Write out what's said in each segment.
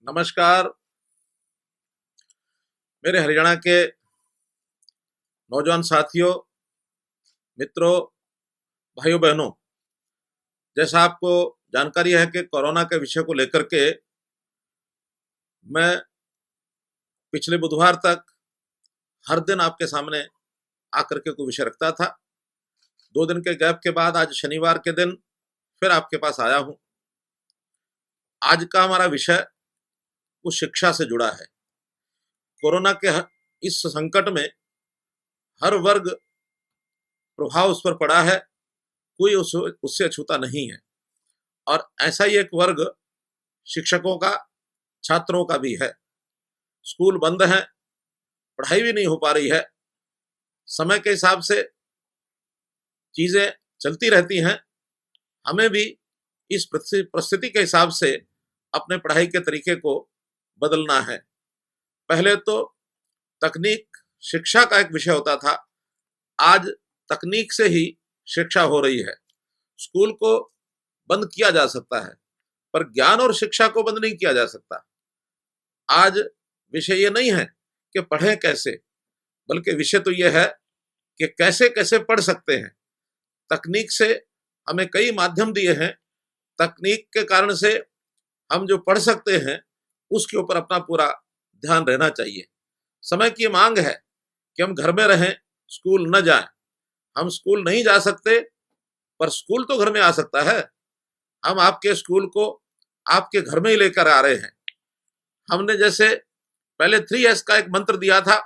नमस्कार। मेरे हरियाणा के नौजवान साथियों, मित्रों, भाइयों बहनों, जैसा आपको जानकारी है कि कोरोना के विषय को लेकर के मैं पिछले बुधवार तक हर दिन आपके सामने आकर के कोई विषय रखता था। 2 दिन के गैप के बाद आज शनिवार के दिन फिर आपके पास आया हूं। आज का हमारा विषय वो शिक्षा से जुड़ा है। कोरोना के इस संकट में हर वर्ग प्रभाव उस पर पड़ा है, कोई उससे अछूता नहीं है। और ऐसा ही एक वर्ग शिक्षकों का, छात्रों का भी है। स्कूल बंद है, पढ़ाई भी नहीं हो पा रही है, समय के हिसाब से चीजें चलती रहती हैं। हमें भी इस परिस्थिति के हिसाब से अपने पढ़ाई के तरीके को बदलना है। पहले तो तकनीक शिक्षा का एक विषय होता था, आज तकनीक से ही शिक्षा हो रही है। स्कूल को बंद किया जा सकता है, पर ज्ञान और शिक्षा को बंद नहीं किया जा सकता। आज विषय ये नहीं है कि पढ़ें कैसे, बल्कि विषय तो ये है कि कैसे कैसे पढ़ सकते हैं। तकनीक से हमें कई माध्यम दिए हैं, तकनीक के कारण से हम जो पढ़ सकते हैं उसके ऊपर अपना पूरा ध्यान रहना चाहिए। समय की मांग है कि हम घर में रहें, स्कूल न जाएं। हम स्कूल नहीं जा सकते, पर स्कूल तो घर में आ सकता है। हम आपके स्कूल को आपके घर में ही लेकर आ रहे हैं। हमने जैसे पहले 3S का एक मंत्र दिया था,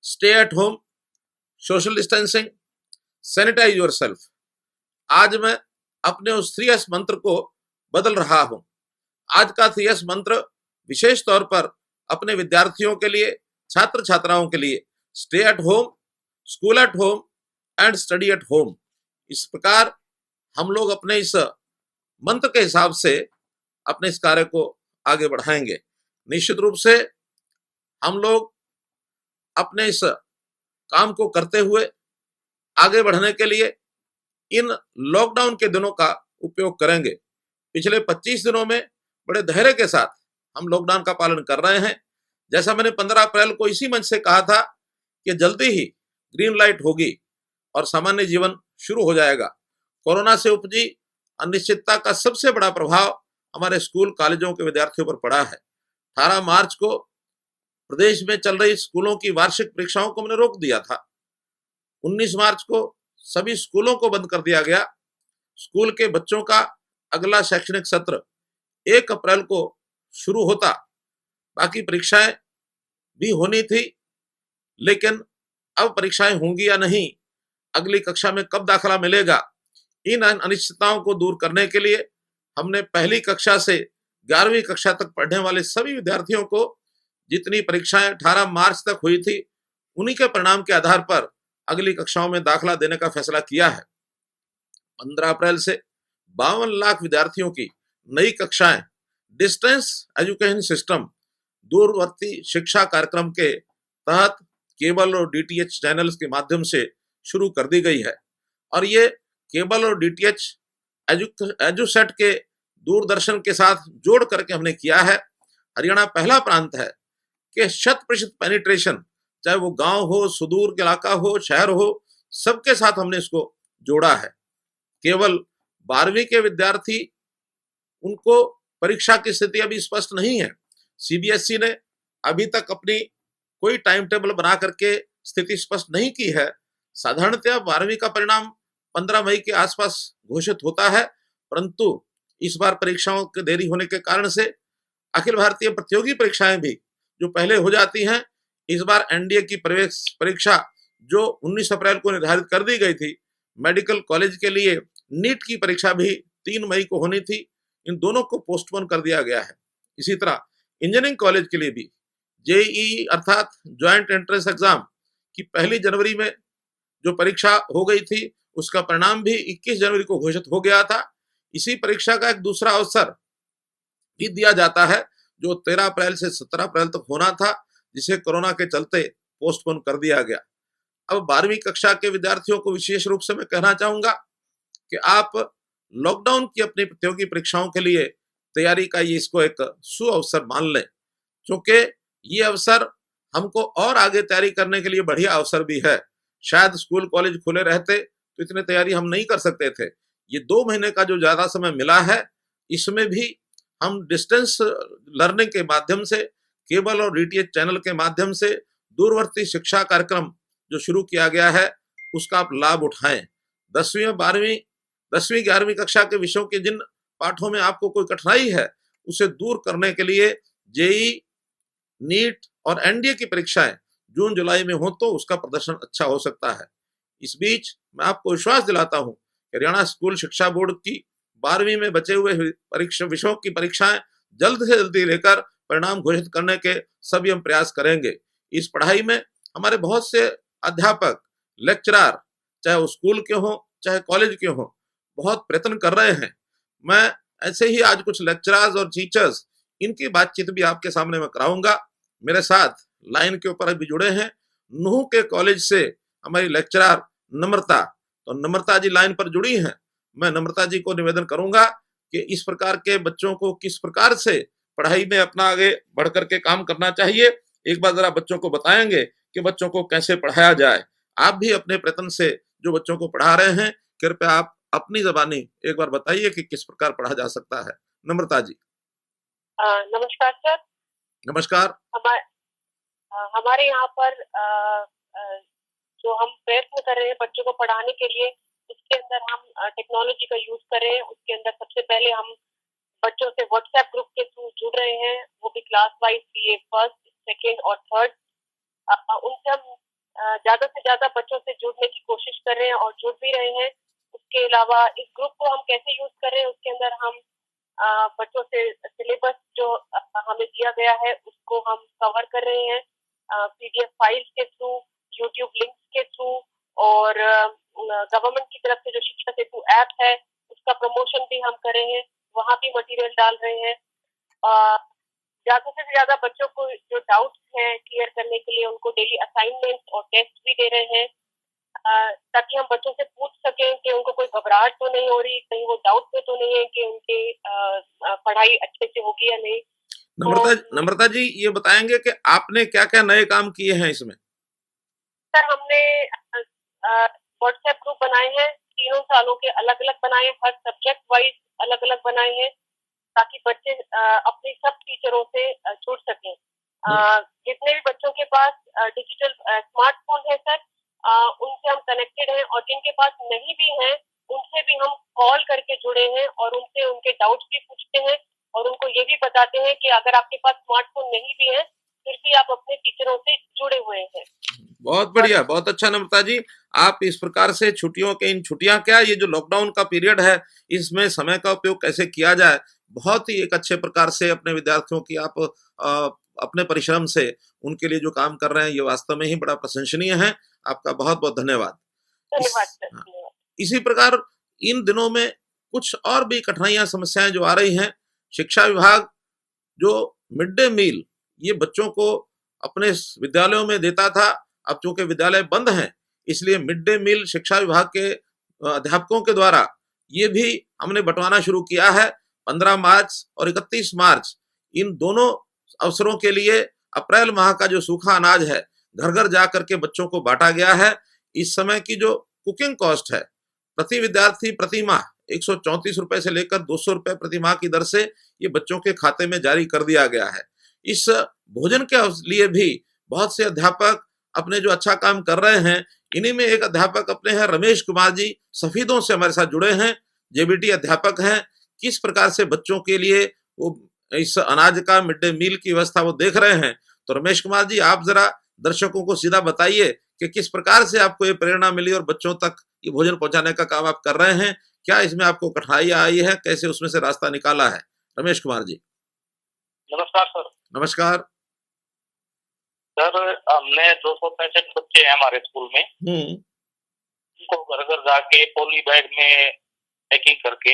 stay at home, social distancing, sanitise yourself. आज मैं अपने उस 3S मंत्र को बदल रहा हूं। आज का 3S मंत्र विशेष तौर पर अपने विद्यार्थियों के लिए, छात्र छात्राओं के लिए, stay at home, school at home and study at home. इस प्रकार हम लोग अपने इस मंत्र के हिसाब से अपने इस कार्य को आगे बढ़ाएंगे। निश्चित रूप से हम लोग अपने इस काम को करते हुए आगे बढ़ने के लिए इन लॉकडाउन के दिनों का उपयोग करेंगे। पिछले 25 दिनों में बड़े धैर्य के साथ हम लॉकडाउन का पालन कर रहे हैं। जैसा मैंने 15 अप्रैल को इसी मंच से कहा था कि जल्दी ही ग्रीन लाइट होगी और सामान्य जीवन शुरू हो जाएगा। कोरोना से उपजी अनिश्चितता का सबसे बड़ा प्रभाव हमारे स्कूल कॉलेजों के विद्यार्थियों पर पड़ा है। 18 मार्च को प्रदेश में चल रही स्कूलों की वार्षिक परीक्षाओं को मैंने रोक दिया था। 19 मार्च को सभी स्कूलों को बंद कर दिया गया। स्कूल के बच्चों का अगला शैक्षणिक सत्र 1 अप्रैल को शुरू होता। बाकी परीक्षाएं भी होनी थी, लेकिन अब परीक्षाएं होंगी या नहीं, अगली कक्षा में कब दाखिला मिलेगा, इन अनिश्चितताओं को दूर करने के लिए हमने पहली कक्षा से 11वीं कक्षा तक पढ़ने वाले सभी विद्यार्थियों को जितनी परीक्षाएं 18 मार्च तक हुई थी, उन्हीं के परिणाम के आधार पर अगली कक्षाओं में दाखिला देने का फैसला किया है। 15 अप्रैल से 52 लाख विद्यार्थियों की नई कक्षाएं डिस्टेंस एजुकेशन सिस्टम, दूरवर्ती शिक्षा कार्यक्रम के तहत केबल और डीटीएच चैनल्स के माध्यम से शुरू कर दी गई है। और ये केबल और डीटीएच एजुसेट के दूरदर्शन के साथ जोड़ करके हमने किया है। हरियाणा पहला प्रांत है कि 100% पेनिट्रेशन, चाहे वो गांव हो, सुदूर इलाका हो, शहर हो, सबके साथ हमने इसको जोड़ा है। केवल 12वीं के विद्यार्थी, उनको परीक्षा की स्थिति अभी स्पष्ट नहीं है। सीबीएसई ने अभी तक अपनी कोई टाइम टेबल बना करके स्थिति स्पष्ट नहीं की है। साधारणतः 12वीं का परिणाम 15 मई के आसपास घोषित होता है, परंतु इस बार परीक्षाओं के देरी होने के कारण से अखिल भारतीय प्रतियोगी परीक्षाएं भी जो पहले हो जाती हैं, इस बार एनडीए की प्रवेश परीक्षा जो 19 अप्रैल को निर्धारित कर दी गई थी, मेडिकल कॉलेज के लिए नीट की परीक्षा भी 3 मई को होनी थी, इन दोनों को पोस्टपोन कर दिया गया है। इसी तरह इंजीनियरिंग कॉलेज के लिए भी जेईई अर्थात ज्वाइंट एंट्रेंस एग्जाम की 1 जनवरी में जो परीक्षा हो गई थी, उसका परिणाम भी 21 जनवरी को घोषित हो गया था। इसी परीक्षा का एक दूसरा अवसर भी दिया जाता है जो 13 अप्रैल से 17 अप्रैल तक होना था, जिसे कोरोना के चलते पोस्टपोन कर दिया गया। अब 12वीं कक्षा के विद्यार्थियों को विशेष रूप से मैं कहना चाहूंगा कि आप लॉकडाउन की अपनी प्रतियोगी परीक्षाओं के लिए तैयारी का ये इसको एक सुअवसर मान लें, क्योंकि ये अवसर हमको और आगे तैयारी करने के लिए बढ़िया अवसर भी है। शायद स्कूल कॉलेज खुले रहते तो इतनी तैयारी हम नहीं कर सकते थे। ये 2 महीने का जो ज्यादा समय मिला है, इसमें भी हम डिस्टेंस लर्निंग के माध्यम से, केबल और डीटीएच चैनल के माध्यम से दूरवर्ती शिक्षा कार्यक्रम जो शुरू किया गया है, उसका आप लाभ उठाएं। 10वीं और 12वीं 10वीं 11वीं कक्षा के विषयों के जिन पाठों में आपको कोई कठिनाई है, उसे दूर करने के लिए जेई, नीट और एनडीए की परीक्षाएं जून जुलाई में हो तो उसका प्रदर्शन अच्छा हो सकता है। इस बीच मैं आपको विश्वास दिलाता हूं कि हरियाणा स्कूल शिक्षा बोर्ड की 12वीं में बचे हुए परीक्षा विषयों की परीक्षाएं जल्द से जल्दी लेकर परिणाम घोषित करने के सभी हम प्रयास करेंगे। इस पढ़ाई में हमारे बहुत से अध्यापक, लेक्चरर, चाहे वो स्कूल के हों चाहे कॉलेज के हों, बहुत प्रयत्न कर रहे हैं। मैं ऐसे ही आज कुछ लेक्चरर्स और टीचर्स, इनकी बातचीत भी आपके सामने मैं कराऊंगा। मेरे साथ लाइन के ऊपर अभी जुड़े हैं नूह के कॉलेज से हमारी लेक्चरर नम्रता। तो नम्रता जी लाइन पर जुड़ी हैं। मैं नम्रता जी को निवेदन करूंगा कि इस प्रकार के बच्चों को किस प्रकार से पढ़ाई में अपना आगे बढ़ करके काम करना चाहिए, एक बार जरा बच्चों को बताएंगे कि बच्चों को कैसे पढ़ाया जाए। आप भी अपने प्रयत्न से जो बच्चों को पढ़ा रहे हैं, कृपया आप अपनी जबानी एक बार बताइए कि किस प्रकार पढ़ा जा सकता है। नम्रता जी। नमस्कार सर। नमस्कार। हमारे यहाँ पर जो हम प्रयत्न कर रहे हैं बच्चों को पढ़ाने के लिए, उसके अंदर हम टेक्नोलॉजी का यूज कर रहे हैं। उसके अंदर सबसे पहले हम बच्चों से व्हाट्सएप ग्रुप के थ्रू जुड़ रहे हैं, वो भी क्लास वाइज, ये फर्स्ट, सेकेंड और थर्ड। उनसे हम ज्यादा से ज्यादा बच्चों से जुड़ने की कोशिश कर रहे हैं और जुड़ भी रहे हैं। उसके अलावा इस ग्रुप को हम कैसे यूज कर रहे हैं, उसके अंदर हम बच्चों से सिलेबस जो हमें दिया गया है उसको हम कवर कर रहे हैं पीडीएफ फाइल्स के थ्रू, यूट्यूब लिंक्स के थ्रू, और गवर्नमेंट की तरफ से जो शिक्षा सेतु ऐप है उसका प्रमोशन भी हम कर रहे हैं, वहाँ भी मटेरियल डाल रहे हैं। ज्यादा से ज्यादा बच्चों को जो डाउट्स हैं क्लियर करने के लिए उनको डेली असाइनमेंट और टेस्ट भी दे रहे हैं, ताकि हम बच्चों से पूछ सकें कि उनको कोई घबराहट तो नहीं हो रही, कहीं वो डाउट में तो नहीं है कि उनकी पढ़ाई अच्छे से होगी या नहीं। नम्रता जी ये बताएंगे कि आपने क्या क्या नए काम किए हैं इसमें? सर हमने व्हाट्सएप ग्रुप बनाए हैं, 3 सालों के अलग अलग बनाए, हर सब्जेक्ट वाइज अलग अलग बनाए हैं, ताकि बच्चे अपने सब टीचरों से जुड़ सकें। जितने भी बच्चों के पास डिजिटल स्मार्टफोन है सर, उनसे हम कनेक्टेड हैं, और जिनके पास नहीं भी हैं उनसे भी हम कॉल करके जुड़े हैं और उनसे उनके डाउट्स भी पूछते हैं और उनको ये भी बताते हैं कि अगर आपके पास स्मार्टफोन नहीं भी है फिर भी आप अपने टीचरों से जुड़े हुए हैं। बहुत बढ़िया, बहुत अच्छा नम्रता जी। आप इस प्रकार से छुट्टियों के इन छुट्टियां क्या, ये जो लॉकडाउन का पीरियड है, इसमें समय का उपयोग कैसे किया जाए, बहुत ही एक अच्छे प्रकार से अपने विद्यार्थियों की आप अपने परिश्रम से उनके लिए जो काम कर रहे हैं, ये वास्तव में ही बड़ा प्रशंसनीय है। आपका बहुत बहुत धन्यवाद। इसी प्रकार इन दिनों में कुछ और भी कठिनाइयां, समस्याएं जो आ रही हैं, शिक्षा विभाग जो मिड डे मील ये बच्चों को अपने विद्यालयों में देता था, अब चूंकि विद्यालय बंद हैं, इसलिए मिड डे मील शिक्षा विभाग के अध्यापकों के द्वारा ये भी हमने बंटवाना शुरू किया है। 15 मार्च और 31 मार्च इन दोनों अवसरों के लिए अप्रैल माह का जो सूखा अनाज है घर घर जा करके बच्चों को बांटा गया है। इस समय की जो कुकिंग कॉस्ट है, प्रति विद्यार्थी प्रति माह 134 रुपए से लेकर 200 रुपए प्रति माह की दर से ये बच्चों के खाते में जारी कर दिया गया है। इस भोजन के लिए भी बहुत से अध्यापक अपने जो अच्छा काम कर रहे हैं, इन्हीं में एक अध्यापक अपने हैं रमेश कुमार जी, सफीदों से हमारे साथ जुड़े हैं, जेबीटी अध्यापक हैं। किस प्रकार से बच्चों के लिए वो इस अनाज का मिड डे मील की व्यवस्था वो देख रहे हैं। तो रमेश कुमार जी आप जरा दर्शकों को सीधा बताइए कि किस प्रकार से आपको ये प्रेरणा मिली और बच्चों तक ये भोजन पहुंचाने का काम आप कर रहे हैं, क्या इसमें आपको कठिनाई आई है, कैसे उसमें से रास्ता निकाला है? रमेश कुमार जी। नमस्कार सर। नमस्कार सर, हमने 265 बच्चे हैं हमारे स्कूल में, उनको घर घर जाके पॉली बैग में पैकिंग करके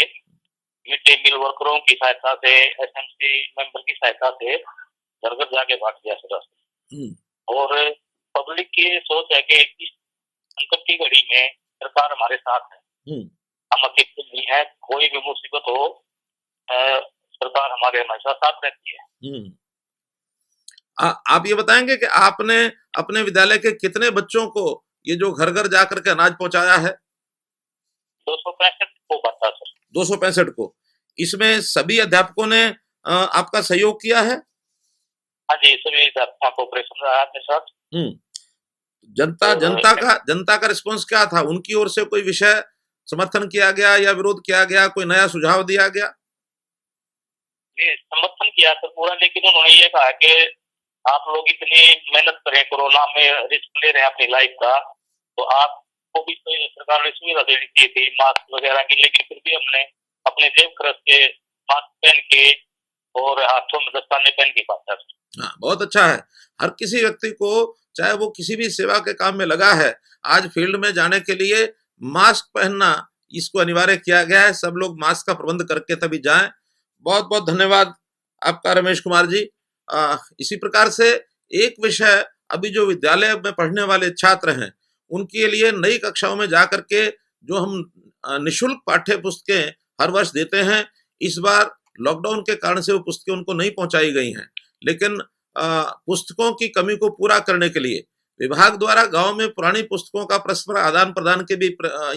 मिड डे मील वर्करों की सहायता से, एसएमसी मेंबर की सहायता से घर घर जाके बांट दिया सर। और पब्लिक की सोच है कि इस संकट की घड़ी में सरकार हमारे साथ है, हम अकेले नहीं है, कोई भी मुसीबत हो सरकार हमारे हमेशा साथ रहती है। आप ये बताएंगे कि आपने अपने विद्यालय के कितने बच्चों को ये जो घर घर जाकर के अनाज पहुंचाया है? 265 को बता सर। 265 को। इसमें सभी अध्यापकों ने आपका सहयोग किया है? हाँ जी, सभी अध्यापकों को ऑपरेशन रहा अपने साथ। जनता का रिस्पॉन्स क्या था? उनकी ओर से कोई विषय समर्थन किया गया या विरोध किया गया, कोई नया सुझाव दिया गया? ये समर्थन किया सर पूरा, लेकिन उन्होंने ये कहा कि आप लोग इतनी मेहनत करें, कोरोना में रिस्क ले रहे हैं अपनी लाइफ का, तो आपको भी तो सरकार ने सुविधा दे दी थी मास्क वगैरह की, लेकिन फिर भी हमने अपने जेब खर्च के मास्क पहन के और हाथों में दस्ताने पहन के पाता। हाँ, बहुत अच्छा है। हर किसी व्यक्ति को, चाहे वो किसी भी सेवा के काम में लगा है, आज फील्ड में जाने के लिए मास्क पहनना इसको अनिवार्य किया गया है। सब लोग मास्क का प्रबंध करके तभी जाएं। बहुत बहुत धन्यवाद आपका रमेश कुमार जी। इसी प्रकार से एक विषय अभी जो विद्यालय में पढ़ने वाले छात्र हैं उनके लिए नई कक्षाओं में जाकर के जो हम निःशुल्क पाठ्य पुस्तकें हर वर्ष देते हैं, इस बार लॉकडाउन के कारण से वो पुस्तकें उनको नहीं पहुंचाई गई हैं, लेकिन पुस्तकों की कमी को पूरा करने के लिए विभाग द्वारा गांव में पुरानी पुस्तकों का परस्पर आदान प्रदान के भी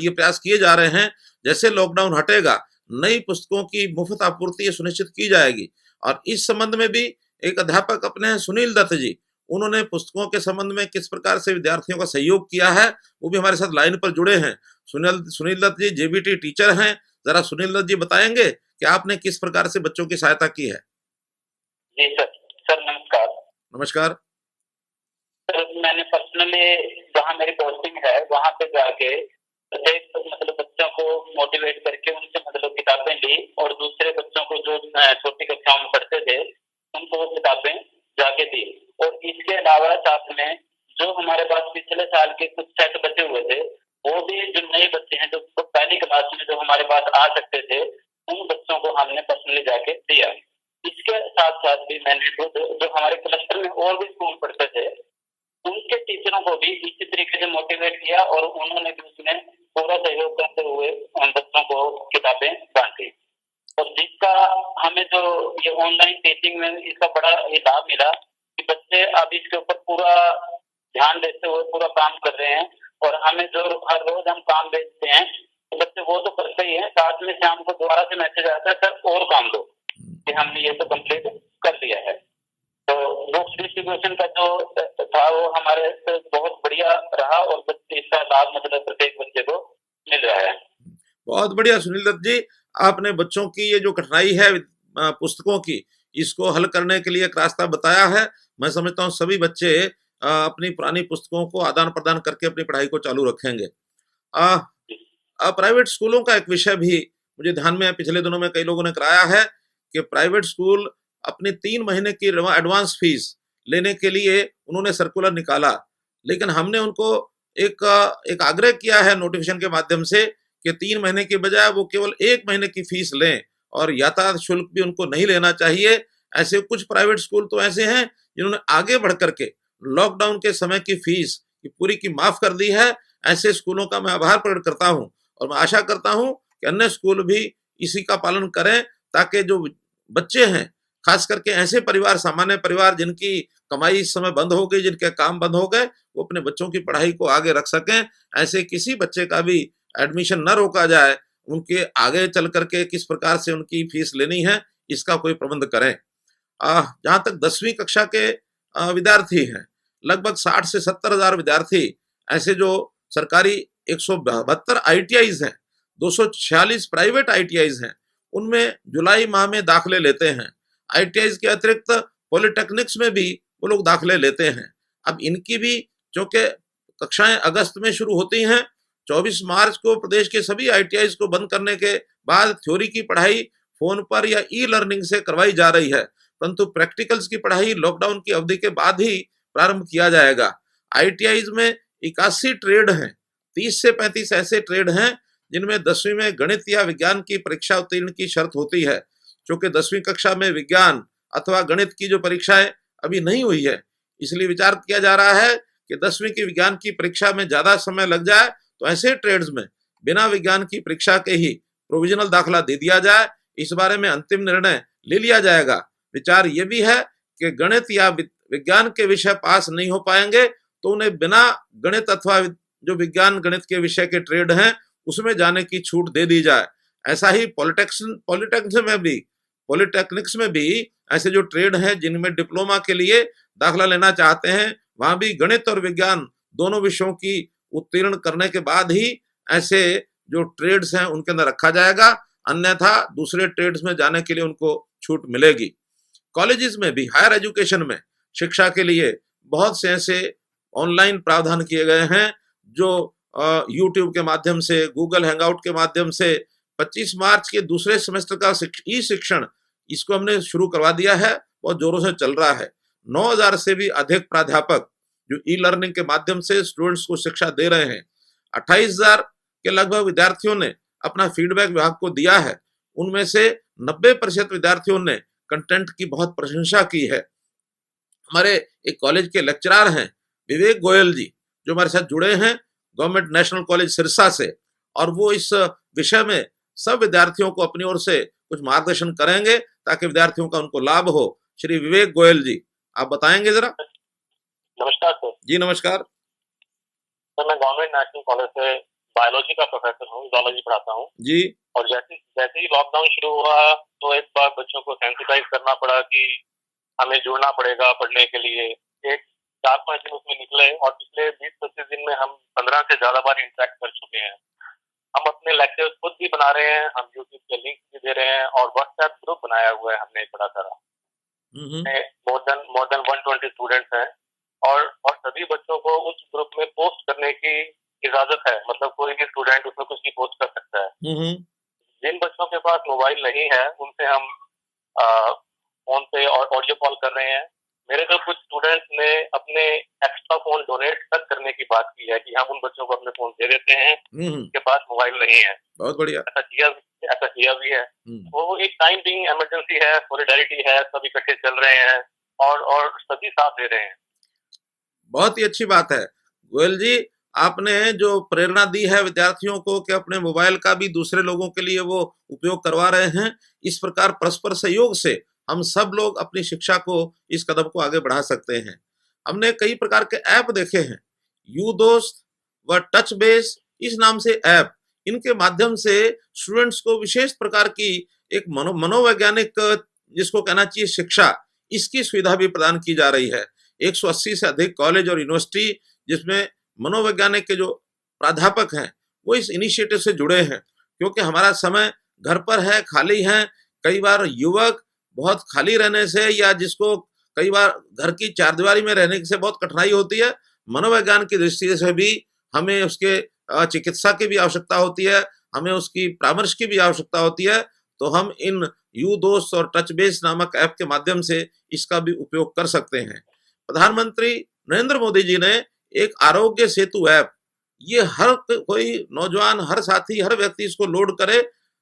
ये प्रयास किए जा रहे हैं। जैसे लॉकडाउन हटेगा, नई पुस्तकों की मुफ्त आपूर्ति सुनिश्चित की जाएगी। और इस संबंध में भी एक अध्यापक अपने हैं सुनील दत्त जी, उन्होंने पुस्तकों के संबंध में किस प्रकार से विद्यार्थियों का सहयोग किया है वो भी हमारे साथ लाइन पर जुड़े हैं। सुनील दत्त जी जेबीटी टीचर हैं। जरा सुनील दत्त जी बताएंगे कि आपने किस प्रकार से बच्चों की सहायता की है? जी सर नमस्कार। नमस्कार सर, मैंने पर्सनली जहाँ मेरी पोस्टिंग है वहाँ पे जाके प्रत्येक मतलब बच्चों को मोटिवेट करके उनसे मतलब किताबें ली, और दूसरे बच्चों को जो छोटी कक्षाओं में पढ़ते थे उनको वो किताबें जाके दी। और इसके अलावा साथ में जो हमारे पास पिछले साल के कुछ सेट बचे हुए थे, वो भी जो नए बच्चे हैं जो पहली क्लास में जो हमारे पास आ सकते थे, उन बच्चों को हमने पर्सनली जाके दिया। इसके साथ साथ भी मैंने जो हमारे क्लस्टर में और भी स्कूल पढ़ते थे उनके टीचरों को भी इसी तरीके से मोटिवेट किया, और उन्होंने भी उसमें पूरा सहयोग करते हुए उन बच्चों को किताबें बांटी। और जिसका हमें जो ये ऑनलाइन टीचिंग में इसका बड़ा ये लाभ मिला कि बच्चे अब इसके ऊपर पूरा ध्यान देते हुए पूरा काम कर रहे हैं। और हमें जो हर रोज हम काम भेजते हैं तो बच्चे वो तो करते ही हैं, साथ में शाम को दोबारा से मैसेज आता है सर और काम दो, कि हमने ये तो कंप्लीट कर दिया है। तो बुक्स डिस्ट्रीब्यूशन का जो था वो हमारे बहुत बढ़िया रहा, और बच्चे इसका लाभ मतलब प्रत्येक बच्चे को मिल रहा है। बहुत बढ़िया सुनील दत्त जी, आपने बच्चों की ये जो कठिनाई है पुस्तकों की, इसको हल करने के लिए एक रास्ता बताया है। मैं समझता हूँ सभी बच्चे अपनी पुरानी पुस्तकों को आदान प्रदान करके अपनी पढ़ाई को चालू रखेंगे। प्राइवेट स्कूलों का एक विषय भी मुझे ध्यान में पिछले दिनों में कई लोगों ने कराया है कि प्राइवेट स्कूल अपनी 3 महीने की एडवांस फीस लेने के लिए उन्होंने सर्कुलर निकाला, लेकिन हमने उनको एक आग्रह किया है नोटिफिकेशन के माध्यम से कि 3 महीने के बजाय वो केवल 1 महीने की फीस लें, और यातायात शुल्क भी उनको नहीं लेना चाहिए। ऐसे कुछ प्राइवेट स्कूल तो ऐसे हैं जिन्होंने आगे बढ़ करके लॉकडाउन के समय की फीस पूरी की माफ कर दी है। ऐसे स्कूलों का मैं आभार प्रकट करता हूं, और मैं आशा करता हूं कि अन्य स्कूल भी इसी का पालन करें, ताकि जो बच्चे हैं, खास करके ऐसे परिवार, सामान्य परिवार जिनकी कमाई इस समय बंद हो गई, जिनके काम बंद हो गए, वो अपने बच्चों की पढ़ाई को आगे रख सकें। ऐसे किसी बच्चे का भी एडमिशन न रोका जाए, उनके आगे चल करके किस प्रकार से उनकी फीस लेनी है इसका कोई प्रबंध करें। जहाँ तक 10वीं कक्षा के विद्यार्थी हैं, लगभग 60 से 70 हजार विद्यार्थी ऐसे जो सरकारी 172 ITIs हैं, 246 प्राइवेट ITIs हैं, उनमें जुलाई माह में दाखिले लेते हैं। ITIs के अतिरिक्त पॉलिटेक्निक्स में भी वो लोग दाखिले लेते हैं। अब इनकी भी चूंकि कक्षाएं अगस्त में शुरू होती हैं, 24 मार्च को प्रदेश के सभी ITIs को बंद करने के बाद थ्योरी की पढ़ाई फोन पर या ई-लर्निंग से करवाई जा रही है, परंतु प्रैक्टिकल्स की पढ़ाई लॉकडाउन की अवधि के बाद ही प्रारंभ किया जाएगा। ITIs में 81 ट्रेड हैं, 30 से 35 ऐसे ट्रेड हैं जिनमें 10वीं में गणित या विज्ञान की परीक्षा उत्तीर्ण की शर्त होती है। क्योंकि 10वीं कक्षा में विज्ञान अथवा गणित की जो परीक्षाएं अभी नहीं हुई है, इसलिए विचार किया जा रहा है कि 10वीं की विज्ञान की परीक्षा में ज्यादा समय लग जाए तो ऐसे ट्रेड्स में बिना विज्ञान की परीक्षा के ही प्रोविजनल दाखला दे दिया जाए। इस बारे में अंतिम निर्णय ले लिया जाएगा। विचार ये भी है कि गणित या विज्ञान के विषय पास नहीं हो पाएंगे तो उन्हें बिना गणित अथवा जो विज्ञान गणित के विषय के ट्रेड हैं उसमें जाने की छूट दे दी जाए। ऐसा ही पॉलिटेक्निक्स में भी ऐसे जो ट्रेड हैं जिनमें डिप्लोमा के लिए दाखिला लेना चाहते हैं, वहां भी गणित और विज्ञान दोनों विषयों की उत्तीर्ण करने के बाद ही ऐसे जो ट्रेड्स हैं उनके अंदर रखा जाएगा, अन्यथा दूसरे ट्रेड्स में जाने के लिए उनको छूट मिलेगी। कॉलेजेस में भी, हायर एजुकेशन में शिक्षा के लिए बहुत से ऐसे ऑनलाइन प्रावधान किए गए हैं जो यूट्यूब के माध्यम से, गूगल हैंगआउट के माध्यम से 25 मार्च के दूसरे सेमेस्टर का ई शिक्षण इसको हमने शुरू करवा दिया है, बहुत जोरों से चल रहा है। 9000 से भी अधिक प्राध्यापक जो ई लर्निंग के माध्यम से स्टूडेंट्स को शिक्षा दे रहे हैं। 28000 के लगभग विद्यार्थियों ने अपना फीडबैक विभाग को दिया है। उनमें से 90% विद्यार्थियों ने कंटेंट की बहुत प्रशंसा की है। हमारे एक कॉलेज के लेक्चरर हैं विवेक गोयल जी, जो हमारे साथ जुड़े हैं गवर्नमेंट नेशनल कॉलेज सिरसा से, और वो इस विषय में सब विद्यार्थियों को अपनी ओर से कुछ मार्गदर्शन करेंगे ताकि विद्यार्थियों का उनको लाभ हो। श्री विवेक गोयल जी, आप बताएंगे जरा। नमस्कार सर। जी नमस्कार सर, मैं गवर्नमेंट नेशनल कॉलेज से बायोलॉजी का प्रोफेसर हूँ, जूलॉजी पढ़ाता हूँ जी। और जैसे ही लॉकडाउन शुरू हुआ तो एक बार बच्चों को सेंसिटाइज करना पड़ा कि हमें जुड़ना पड़ेगा पढ़ने के लिए। एक 4-5 दिन उसमें निकले और पिछले 20-25 दिन में हम 15 से ज्यादा बार इंटरेक्ट कर चुके हैं। हम अपने लेक्चर्स खुद भी बना रहे हैं, हम यूट्यूब के लिंक भी दे रहे हैं और व्हाट्सएप ग्रुप बनाया हुआ है हमने बड़ा सारा। मोर देन 120 स्टूडेंट्स हैं और सभी बच्चों को उस ग्रुप में पोस्ट करने की इजाजत है, मतलब कोई भी स्टूडेंट उसमें कुछ भी पोस्ट कर सकता है। जिन बच्चों के पास मोबाइल नहीं है उनसे हम फोन पे और ऑडियो कॉल कर रहे हैं। मेरे तो कुछ स्टूडेंट्स ने अपने एक्स्ट्रा फोन डोनेट तक करने की बात की है कि हम उन बच्चों को अपने फोन दे देते हैं जिनके पास मोबाइल नहीं है। बहुत बढ़िया, ऐसा किया भी है। वो एक टाइम बिंग इमरजेंसी है, सॉलिडेरिटी है, सब इकट्ठे चल रहे हैं और सभी साथ दे रहे हैं। बहुत ही अच्छी बात है गोयल जी, आपने जो प्रेरणा दी है विद्यार्थियों को कि अपने मोबाइल का भी दूसरे लोगों के लिए वो उपयोग करवा रहे हैं। इस प्रकार परस्पर सहयोग से हम सब लोग अपनी शिक्षा को, इस कदम को आगे बढ़ा सकते हैं। हमने कई प्रकार के ऐप देखे हैं, यू दोस्त व टच बेस इस नाम से ऐप, इनके माध्यम से स्टूडेंट्स को विशेष प्रकार की एक मनोवैज्ञानिक जिसको कहना चाहिए शिक्षा, इसकी सुविधा भी प्रदान की जा रही है। 180 से अधिक कॉलेज और यूनिवर्सिटी जिसमें मनोवैज्ञानिक के जो प्राध्यापक हैं वो इस इनिशिएटिव से जुड़े हैं, क्योंकि हमारा समय घर पर है, खाली है। कई बार युवक बहुत खाली रहने से या जिसको कई बार घर की चारदीवारी में रहने से बहुत कठिनाई होती है, मनोविज्ञान की दृष्टि से भी हमें उसके चिकित्सा की भी आवश्यकता होती है, हमें उसकी परामर्श की भी आवश्यकता होती है। तो हम इन यू दोस्त और टच बेस नामक ऐप के माध्यम से इसका भी उपयोग कर सकते हैं। प्रधानमंत्री नरेंद्र मोदी जी ने एक आरोग्य सेतु ऐप, ये हर कोई नौजवान, हर साथी, हर व्यक्ति इसको लोड करे,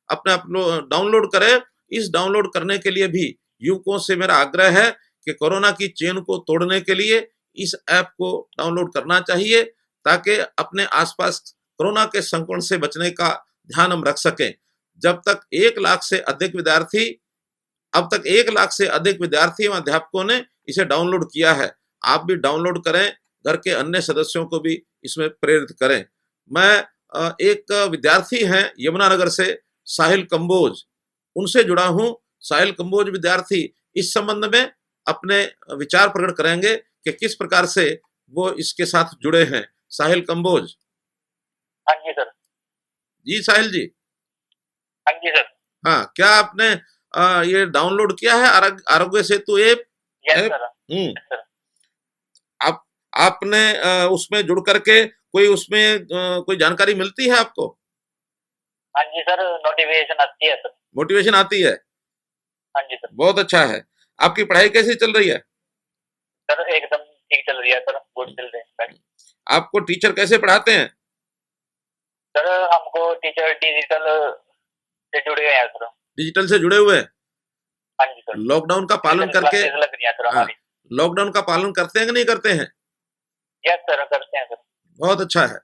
अपने आप डाउनलोड करे। इस डाउनलोड करने के लिए भी युवकों से मेरा आग्रह है कि कोरोना की चेन को तोड़ने के लिए इस ऐप को डाउनलोड करना चाहिए, ताकि अपने आसपास कोरोना के संक्रमण से बचने का ध्यान हम रख सकें। जब तक 1 लाख से अधिक विद्यार्थी, अब तक 1 लाख से अधिक विद्यार्थी और अध्यापकों ने इसे डाउनलोड किया है। आप भी डाउनलोड करें, घर के अन्य सदस्यों को भी इसमें प्रेरित करें। मैं एक विद्यार्थी हैं यमुनानगर से, साहिल कंबोज, उनसे जुड़ा हूं। साहिल कंबोज विद्यार्थी इस संबंध में अपने विचार प्रकट करेंगे कि किस प्रकार से वो इसके साथ जुड़े हैं। साहिल कंबोज। हाँ जी सर। जी साहिल जी। हाँ जी सर। हाँ, क्या आपने ये डाउनलोड किया है Aarogya Setu app? Yes sir. आपने उसमें जुड़ करके कोई उसमें कोई जानकारी मिलती है आपको? हाँ जी सर, नोटिफिकेशन आती है सर। मोटिवेशन आती है? हाँ जी सर। बहुत अच्छा है। आपकी पढ़ाई कैसी चल रही है? सर एकदम ठीक चल रही है सर, गुड चल रही है। आपको टीचर कैसे पढ़ाते हैं? सर हमको टीचर डिजिटल से जुड़े हुए हैं सर। डिजिटल से जुड़े हुए हैं? हाँ जी सर। लॉकडाउन का पालन करके लग रही है सर हमारी। लॉकडाउन का पालन करते हैं कि नहीं करते हैं? यस सर, करते हैं सर। बहुत अच्छा है।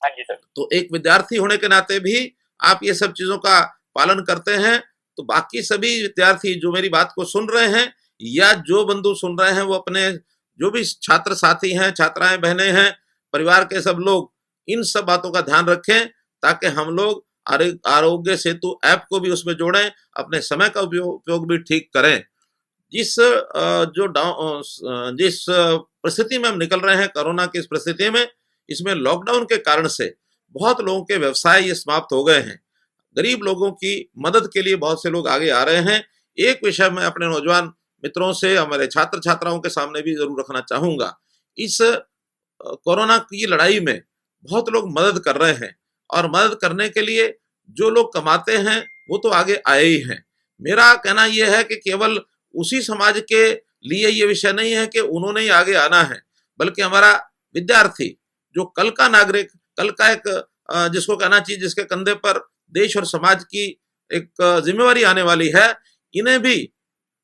हाँ जी सर। तो एक विद्यार्थी होने के नाते भी आप ये सब चीजों का पालन करते हैं, तो बाकी सभी विद्यार्थी जो मेरी बात को सुन रहे हैं या जो बंधु सुन रहे हैं, वो अपने जो भी छात्र साथी हैं, छात्राएं बहनें हैं, परिवार के सब लोग इन सब बातों का ध्यान रखें, ताकि हम लोग आरोग्य सेतु ऐप को भी उसमें जोड़ें, अपने समय का उपयोग भी ठीक करें। जिस परिस्थिति में हम निकल रहे हैं, कोरोना की इस परिस्थिति में, इसमें लॉकडाउन के कारण से बहुत लोगों के व्यवसाय ये समाप्त हो गए हैं। गरीब लोगों की मदद के लिए बहुत से लोग आगे आ रहे हैं। एक विषय मैं अपने नौजवान मित्रों से, हमारे छात्र छात्राओं के सामने भी जरूर रखना चाहूंगा। इस कोरोना की लड़ाई में बहुत लोग मदद कर रहे हैं, और मदद करने के लिए जो लोग कमाते हैं वो तो आगे आए ही हैं। मेरा कहना यह है कि केवल उसी समाज के लिए ये विषय नहीं है कि उन्होंने ही आगे आना है, बल्कि हमारा विद्यार्थी जो कल का नागरिक, कल का एक जिसको कहना चाहिए, जिसके कंधे पर देश और समाज की एक जिम्मेवारी आने वाली है, इन्हें भी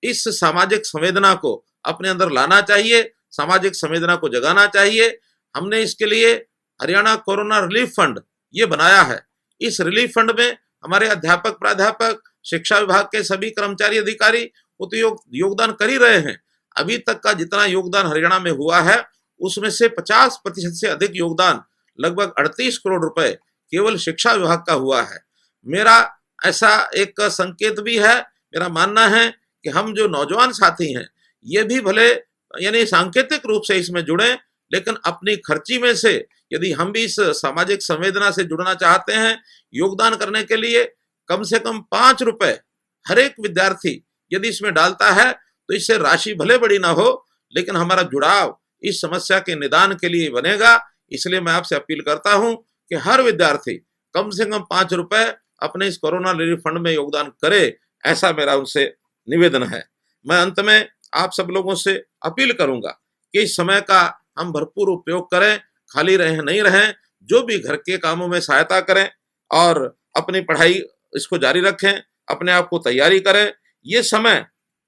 इस सामाजिक संवेदना को अपने अंदर लाना चाहिए, सामाजिक संवेदना को जगाना चाहिए। हमने इसके लिए हरियाणा कोरोना रिलीफ फंड ये बनाया है। इस रिलीफ फंड में हमारे अध्यापक, प्राध्यापक, शिक्षा विभाग के सभी कर्मचारी, अधिकारी वो तो योगदान कर ही रहे हैं। अभी तक का जितना योगदान हरियाणा में हुआ है, उसमें से 50% से अधिक योगदान, लगभग 38 करोड़ रुपए केवल शिक्षा विभाग का हुआ है। मेरा ऐसा एक संकेत भी है, मेरा मानना है कि हम जो नौजवान साथी हैं, ये भी भले यानी सांकेतिक रूप से इसमें जुड़े, लेकिन अपनी खर्ची में से यदि हम भी इस सामाजिक संवेदना से जुड़ना चाहते हैं, योगदान करने के लिए कम से कम 5 रुपए हर एक विद्यार्थी यदि इसमें डालता है, तो इससे राशि भले बड़ी ना हो, लेकिन हमारा जुड़ाव इस समस्या के निदान के लिए बनेगा। इसलिए मैं आपसे अपील करता हूं कि हर विद्यार्थी कम से कम 5 रुपए अपने इस कोरोना रिलीफ फंड में योगदान करे, ऐसा मेरा उनसे निवेदन है। मैं अंत में आप सब लोगों से अपील करूंगा कि इस समय का हम भरपूर उपयोग करें, खाली रहें नहीं रहें, जो भी घर के कामों में सहायता करें और अपनी पढ़ाई इसको जारी रखें, अपने आप को तैयारी करें। ये समय,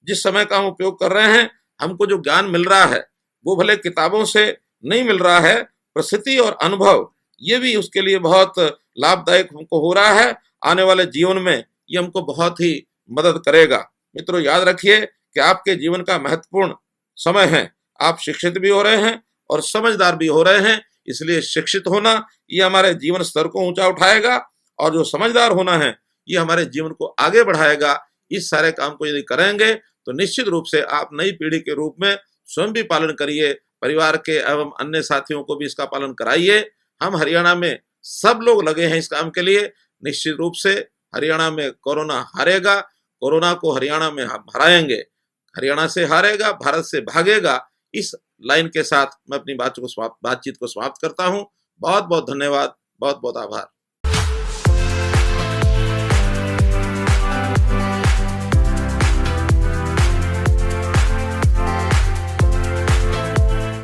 जिस समय का हम उपयोग कर रहे हैं, हमको जो ज्ञान मिल रहा है वो भले किताबों से नहीं मिल रहा है, परिस्थिति और अनुभव ये भी उसके लिए बहुत लाभदायक हमको हो रहा है। आने वाले जीवन में ये हमको बहुत ही मदद करेगा। मित्रों, याद रखिए कि आपके जीवन का महत्वपूर्ण समय है। आप शिक्षित भी हो रहे हैं और समझदार भी हो रहे हैं, इसलिए शिक्षित होना ये हमारे जीवन स्तर को ऊंचा उठाएगा, और जो समझदार होना है ये हमारे जीवन को आगे बढ़ाएगा। इस सारे काम को यदि करेंगे तो निश्चित रूप से आप नई पीढ़ी के रूप में स्वयं भी पालन करिए, परिवार के एवं अन्य साथियों को भी इसका पालन कराइए। हम हरियाणा में सब लोग लगे हैं इस काम के लिए। निश्चित रूप से हरियाणा में कोरोना हारेगा, कोरोना को हरियाणा में हम हराएंगे। हरियाणा से हारेगा, भारत से भागेगा। इस लाइन के साथ मैं अपनी बातचीत को समाप्त करता हूं। बहुत बहुत धन्यवाद, बहुत बहुत आभार।